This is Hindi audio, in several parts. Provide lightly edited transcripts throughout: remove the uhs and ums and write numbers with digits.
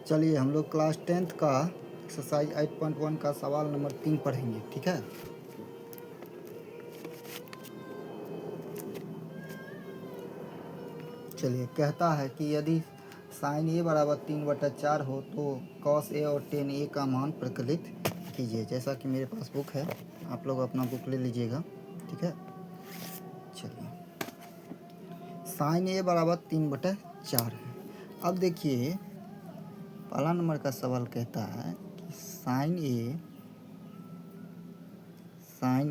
चलिए हम लोग क्लास 10th का एक्सरसाइज 8.1 का सवाल नंबर 3 पढ़ेंगे, ठीक है। चलिए, कहता है कि यदि साइन ए बराबर 3/4 हो तो कॉस ए और टेन ए का मान प्रकलित कीजिए। जैसा कि मेरे पास बुक है, आप लोग अपना बुक ले लीजिएगा, ठीक है। चलिए, साइन ए बराबर 3/4 है। अब देखिए, पहला नंबर का सवाल कहता है कि साइन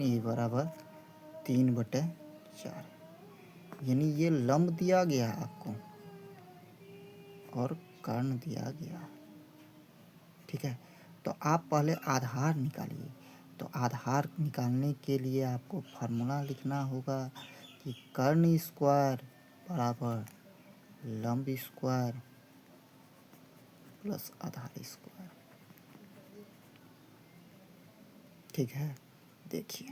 ए बराबर 3/4, यानी ये लंब दिया गया आपको और कर्ण दिया गया, ठीक है। तो आप पहले आधार निकालिए। तो आधार निकालने के लिए आपको फार्मूला लिखना होगा कि कर्ण स्क्वायर बराबर लंब स्क्वायर प्लस आधार स्क्वायर, ठीक है। देखिए,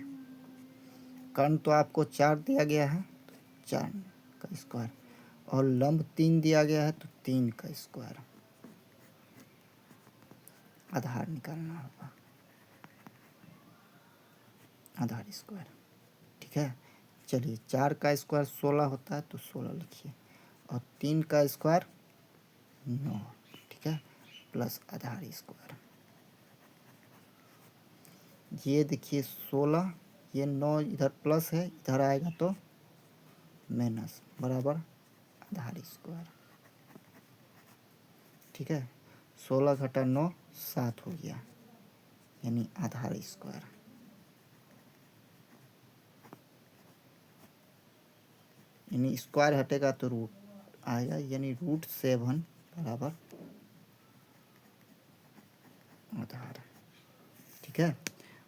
कर्ण तो आपको 4 दिया गया है, तो 4 का स्क्वायर, और लंब 3 दिया गया है, तो 3 का स्क्वायर। आधार निकालना होगा, आधार स्क्वायर, ठीक है। चलिए, 4 का स्क्वायर 16 होता है, तो 16 लिखिए, और 3 का स्क्वायर 9, ठीक है, प्लस आधार स्क्वायर। ये देखिए 16, ये 9 इधर प्लस है, इधर आएगा तो माइनस, बराबर आधार स्क्वायर, ठीक है। 16 घटा 9 7 हो गया, यानी आधार स्क्वायर। यानी स्क्वायर हटेगा तो रूट आएगा, यानी √7 बराबर आधार, ठीक है।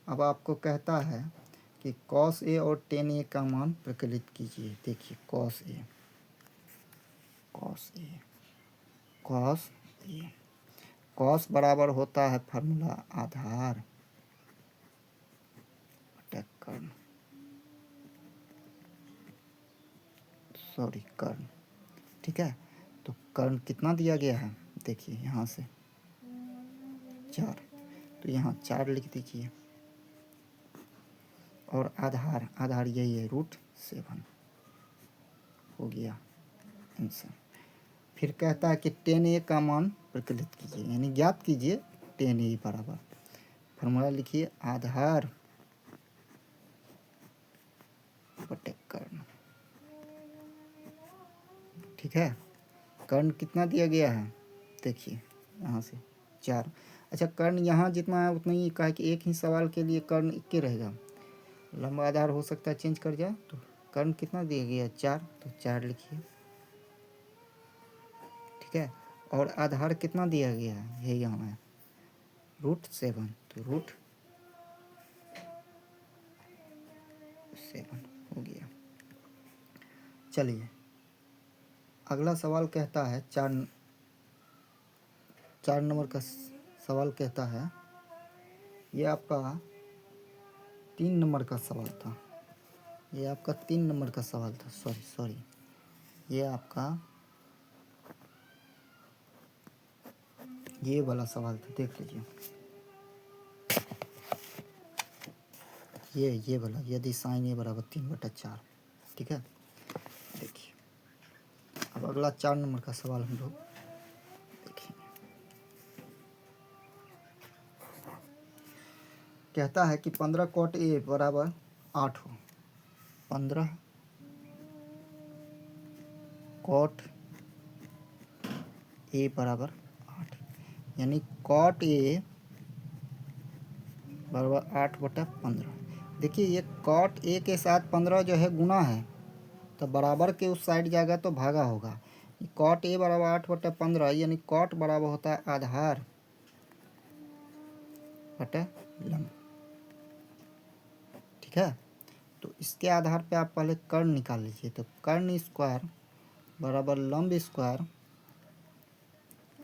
अब आपको कहता है कि कॉस ए और टेन ए का मान प्रकलित कीजिए। देखिए, कॉस ए कॉस बराबर होता है फार्मूला आधार बटा कर्ण, कर्ण, ठीक है। तो कर्ण कितना दिया गया है, देखिए यहाँ से 4, तो यहाँ 4 लिख दीजिए, और आधार यही है √7 हो गया आंसर। फिर कहता है कि टेन ए का मान प्रकलित कीजिए, यानी ज्ञात कीजिए टेन ए बराबर, फॉर्मूला लिखिए आधार बटे कर्ण, ठीक है। कर्ण कितना दिया गया है, देखिए यहाँ से 4। अच्छा, कर्ण यहाँ जितना है उतना ही कहा कि एक ही सवाल के लिए कर्ण इक्के रहेगा, लंबा आधार हो सकता है चेंज कर जाए। तो कर्ण कितना दिया गया है 4, तो 4 लिखिए, ठीक है। और आधार कितना दिया गया है, ये यहाँ है √7, तो √7 हो गया। चलिए, अगला सवाल कहता है 4 नंबर का सवाल कहता है, ये आपका 3 नंबर का सवाल था, ये आपका 3 नंबर का सवाल था, सॉरी, ये आपका ये वाला सवाल था, देख लीजिए, ये वाला, यदि साइन ए बराबर 3/4, ठीक है। देखिए, अब अगला 4 नंबर का सवाल हम लोग देखेंगे। कहता है कि 15 cot ए बराबर 8 हो, 15 cot ए बराबर 8, यानी cot ए बराबर 8/15। देखिए, ये cot ए के साथ 15 जो है गुना है, तो बराबर के उस साइड जाएगा तो भागा होगा। cot ए बराबर 8/15, यानी cot बराबर होता है आधार बटे लंब, ठीक है। तो इसके आधार पे आप पहले कर्ण निकाल लीजिए। तो कर्ण स्क्वायर बराबर लंब स्क्वायर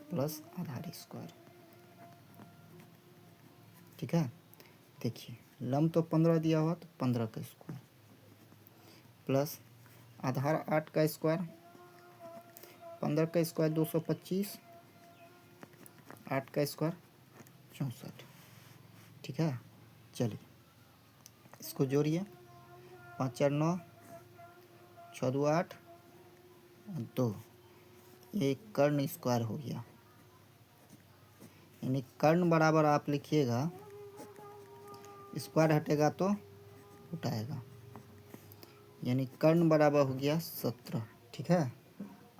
प्लस आधार स्क्वायर, ठीक है। देखिए, लंब तो 15 दिया हुआ, तो 15 का स्क्वायर प्लस आधार 8 का स्क्वायर, 15 का स्क्वायर 225, 8 का स्क्वायर 64। ठीक है, चलिए इसको जोड़िए। 5 4 9, 6 2 8, 2। ये कर्ण स्क्वायर हो गया। यानी कर्ण बराबर आप लिखिएगा, स्क्वायर हटेगा तो उठाएगा, यानी कर्ण बराबर हो गया 17। ठीक है,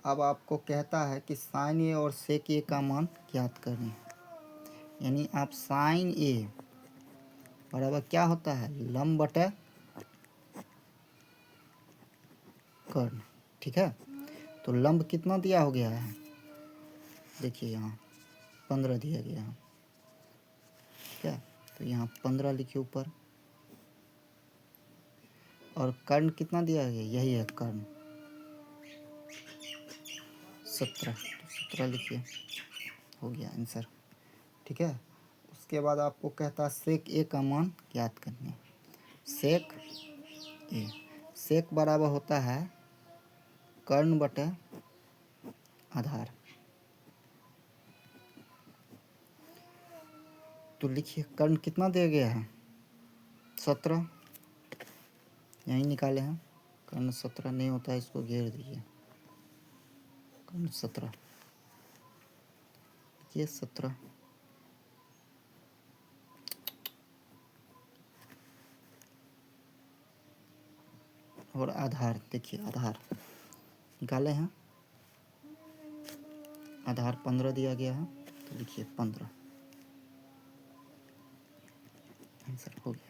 अब आपको कहता है कि साइन ए और सेक ए का मान ज्ञात करें। यानी आप साइन ए बराबर क्या होता है, लंब बटे कर्ण। ठीक है, तो लंब कितना दिया हो गया है, देखिए यहाँ 15 दिया गया है। ठीक है, तो यहाँ 15 लिखिए ऊपर, और कर्ण कितना दिया गया, यही है कर्ण 17, तो 17 लिखिए, हो गया आंसर। ठीक है, उसके बाद आपको कहता है सेक ए का मान ज्ञात करने। सेक ए, सेक बराबर होता है कर्ण बटे आधार। तो लिखिए कर्ण कितना दिया गया है, 17, यहीं निकाले हैं। कर्ण 17 नहीं होता है, इसको घेर दीजिए। कर्ण 17, ये 17, और आधार देखिए, आधार निकाले हैं, आधार 15 दिया गया है, तो लिखिए 15, आंसर हो गया।